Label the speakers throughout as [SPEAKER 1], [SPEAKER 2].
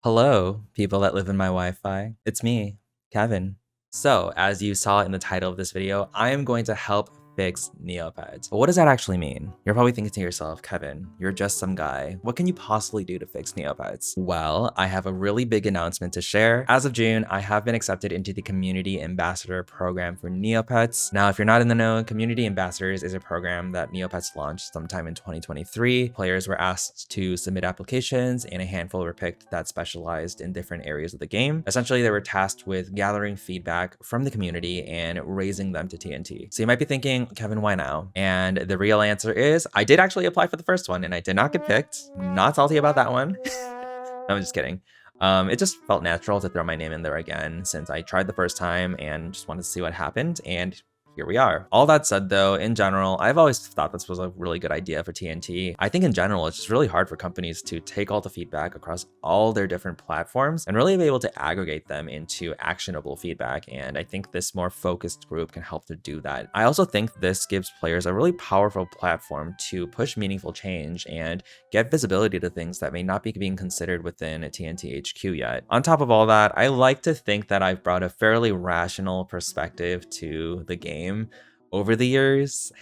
[SPEAKER 1] Hello, people that live in my Wi-Fi. It's me, Kevin. So, as you saw in the title of this video, I am going to help fix Neopets. But what does that actually mean? You're probably thinking to yourself, Kevin, you're just some guy. What can you possibly do to fix Neopets? Well, I have a really big announcement to share. As of June, I have been accepted into the Community Ambassador program for Neopets. Now, if you're not in the know, Community Ambassadors is a program that Neopets launched sometime in 2023. Players were asked to submit applications, and a handful were picked that specialized in different areas of the game. Essentially, they were tasked with gathering feedback from the community and raising them to TNT. So you might be thinking, Kevin, why now? And the real answer is I did actually apply for the first one and I did not get picked. Not salty about that one. I'm just kidding. It just felt natural to throw my name in there again since I tried the first time and just wanted to see what happened. And here we are. All that said though, in general, I've always thought this was a really good idea for TNT. I think in general, it's just really hard for companies to take all the feedback across all their different platforms and really be able to aggregate them into actionable feedback. And I think this more focused group can help to do that. I also think this gives players a really powerful platform to push meaningful change and get visibility to things that may not be being considered within a TNT HQ yet. On top of all that, I like to think that I've brought a fairly rational perspective to the game over the years.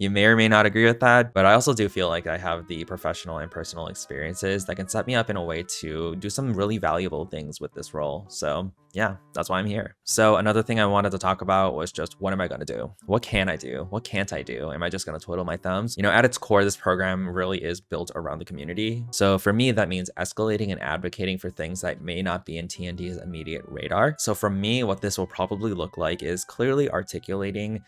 [SPEAKER 1] You may or may not agree with that, but I also do feel like I have the professional and personal experiences that can set me up in a way to do some really valuable things with this role. So yeah, that's why I'm here. So another thing I wanted to talk about was just what am I going to do? What can I do? What can't I do? Am I just going to twiddle my thumbs? You know, at its core, this program really is built around the community. So for me, that means escalating and advocating for things that may not be in TNT's immediate radar. So for me, what this will probably look like is clearly articulating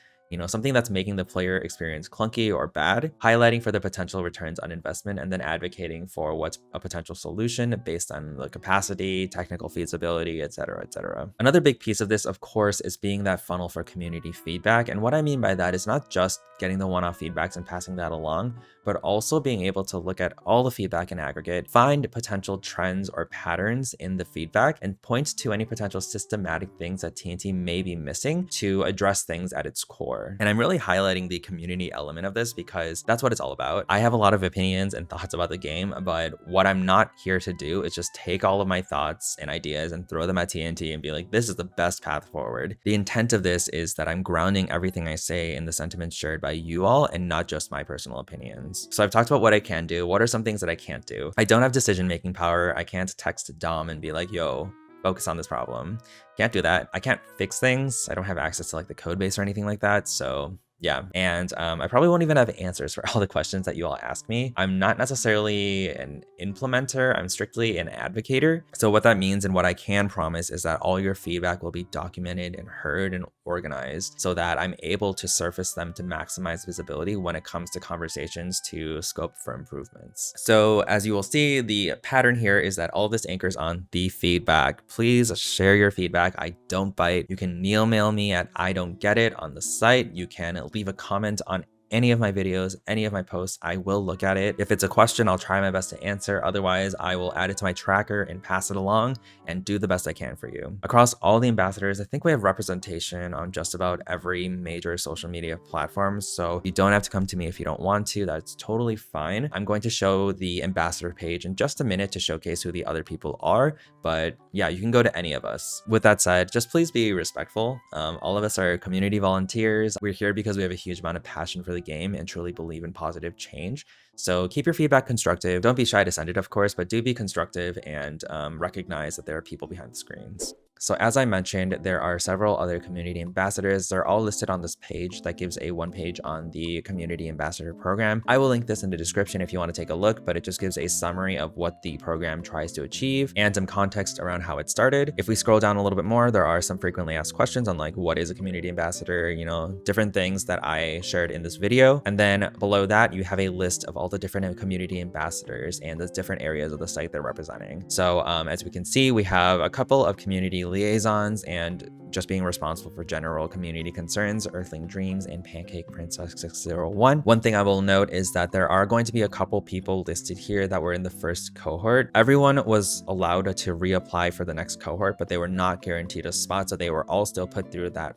[SPEAKER 1] something that's making the player experience clunky or bad, highlighting for the potential returns on investment, and then advocating for what's a potential solution based on the capacity, technical feasibility, etc., etc. Another big piece of this, of course, is being that funnel for community feedback. And what I mean by that is not just getting the one-off feedbacks and passing that along, but also being able to look at all the feedback in aggregate, find potential trends or patterns in the feedback, and point to any potential systematic things that TNT may be missing to address things at its core. And I'm really highlighting the community element of this because that's what it's all about. I have a lot of opinions and thoughts about the game, but what I'm not here to do is just take all of my thoughts and ideas and throw them at TNT and be like, this is the best path forward. The intent of this is that I'm grounding everything I say in the sentiments shared by you all and not just my personal opinions. So I've talked about what I can do. What are some things that I can't do? I don't have decision-making power. I can't text Dom and be like, yo, focus on this problem. Can't do that. I can't fix things. I don't have access to like the code base or anything like that. So yeah, and I probably won't even have answers for all the questions that you all ask me. I'm not necessarily an implementer, I'm strictly an advocator. So what that means and what I can promise is that all your feedback will be documented and heard and organized so that I'm able to surface them to maximize visibility when it comes to conversations to scope for improvements. So as you will see, the pattern here is that all this anchors on the feedback. Please share your feedback. I don't bite. You can mail me at I don't get it on the site. You can leave a comment on any of my videos, any of my posts. I will look at it. If it's a question, I'll try my best to answer. Otherwise, I will add it to my tracker and pass it along and do the best I can for you. Across all the ambassadors, I think we have representation on just about every major social media platform. So you don't have to come to me if you don't want to. That's totally fine. I'm going to show the ambassador page in just a minute to showcase who the other people are. But yeah, you can go to any of us. With that said, just please be respectful. All of us are community volunteers. We're here because we have a huge amount of passion for the game and truly believe in positive change. So keep your feedback constructive. Don't be shy to send it, of course, but do be constructive and recognize that there are people behind the screens. So as I mentioned, there are several other community ambassadors. They're all listed on this page that gives a one page on the community ambassador program. I will link this in the description if you want to take a look, but it just gives a summary of what the program tries to achieve and some context around how it started. If we scroll down a little bit more, there are some frequently asked questions on like, what is a community ambassador? Different things that I shared in this video. And then below that, you have a list of all the different community ambassadors and the different areas of the site they're representing. So as we can see, we have a couple of community liaisons and just being responsible for general community concerns, Earthling Dreams and Pancake Princess 601. One thing I will note is that there are going to be a couple people listed here that were in the first cohort. Everyone was allowed to reapply for the next cohort, but they were not guaranteed a spot, so they were all still put through that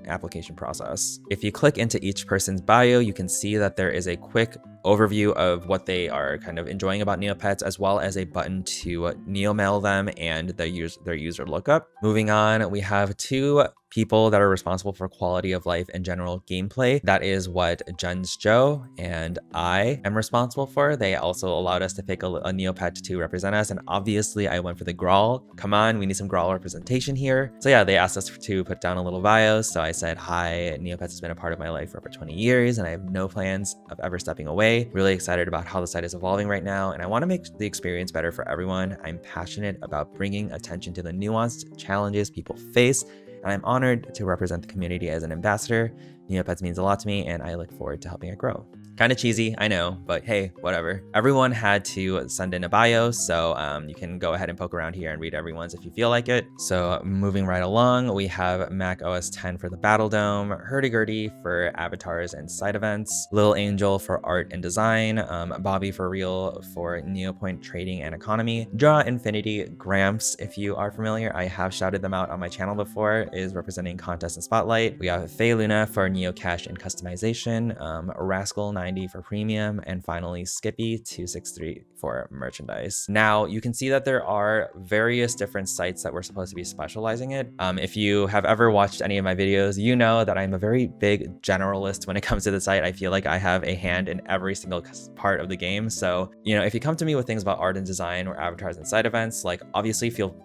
[SPEAKER 1] application process. If you click into each person's bio, you can see that there is a quick overview of what they are kind of enjoying about Neopets, as well as a button to Neomail them and their user lookup. Moving on, we have 2 people that are responsible for quality of life and general gameplay. That is what Juns Joe and I am responsible for. They also allowed us to pick a Neopet to represent us, and obviously I went for the Grawl. Come on, we need some Grawl representation here. So yeah, they asked us to put down a little bio, so I said, hi, Neopets has been a part of my life for over 20 years, and I have no plans of ever stepping away. Really excited about how the site is evolving right now, and I want to make the experience better for everyone. I'm passionate about bringing attention to the nuanced challenges people face, and I'm honored to represent the community as an ambassador. Neopets means a lot to me, and I look forward to helping it grow. Kind of cheesy, I know, but hey, whatever. Everyone had to send in a bio, so you can go ahead and poke around here and read everyone's if you feel like it. So moving right along, we have Mac OS 10 for the Battle Dome, Hurdy-Gurdy for avatars and side events, Lil Angel for art and design, Bobby for real for Neopoint trading and economy, Draw Infinity, Gramps, if you are familiar, I have shouted them out on my channel before, is representing contest and spotlight. We have Faye Luna for Neocache and customization, Rascal 90 for premium, and finally Skippy 263 for merchandise. Now you can see that there are various different sites that we're supposed to be specializing in. If you have ever watched any of my videos, you know that I'm a very big generalist when it comes to the site. I feel like I have a hand in every single part of the game. So, you know, if you come to me with things about art and design or avatars and side events, like obviously feel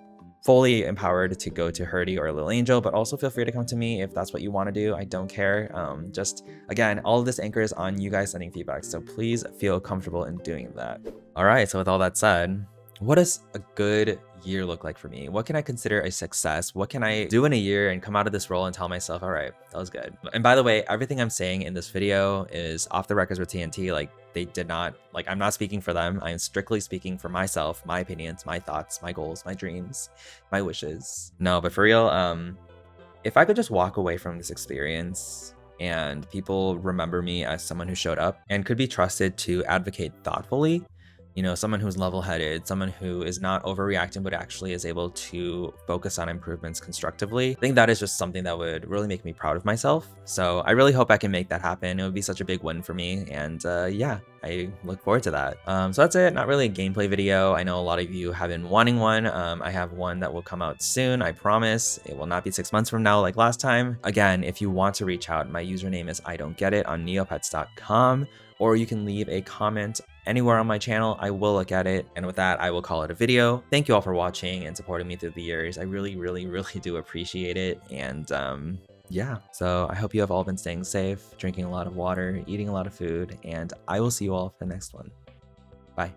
[SPEAKER 1] fully empowered to go to Hurdy or Lil Angel, but also feel free to come to me if that's what you want to do. I don't care. Just again, all of this anchors on you guys sending feedback, so please feel comfortable in doing that. All right, so with all that said, what does a good year look like for me? What can I consider a success? What can I do in a year and come out of this role and tell myself, all right, that was good? And by the way, everything I'm saying in this video is off the records with TNT. Like, they did not, like, I'm not speaking for them. I am strictly speaking for myself, my opinions, my thoughts, my goals, my dreams, my wishes. No, but for real, if I could just walk away from this experience and people remember me as someone who showed up and could be trusted to advocate thoughtfully, you know, someone who's level-headed, someone who is not overreacting, but actually is able to focus on improvements constructively. I think that is just something that would really make me proud of myself. So I really hope I can make that happen. It would be such a big win for me. And yeah, I look forward to that. So that's it. Not really a gameplay video. I know a lot of you have been wanting one. I have one that will come out soon. I promise. It will not be 6 months from now like last time. Again, if you want to reach out, my username is idon'tgetit on neopets.com, or you can leave a comment anywhere on my channel. I will look at it. And with that, I will call it a video. Thank you all for watching and supporting me through the years. I really, really, really do appreciate it. And yeah, so I hope you have all been staying safe, drinking a lot of water, eating a lot of food, and I will see you all for the next one. Bye.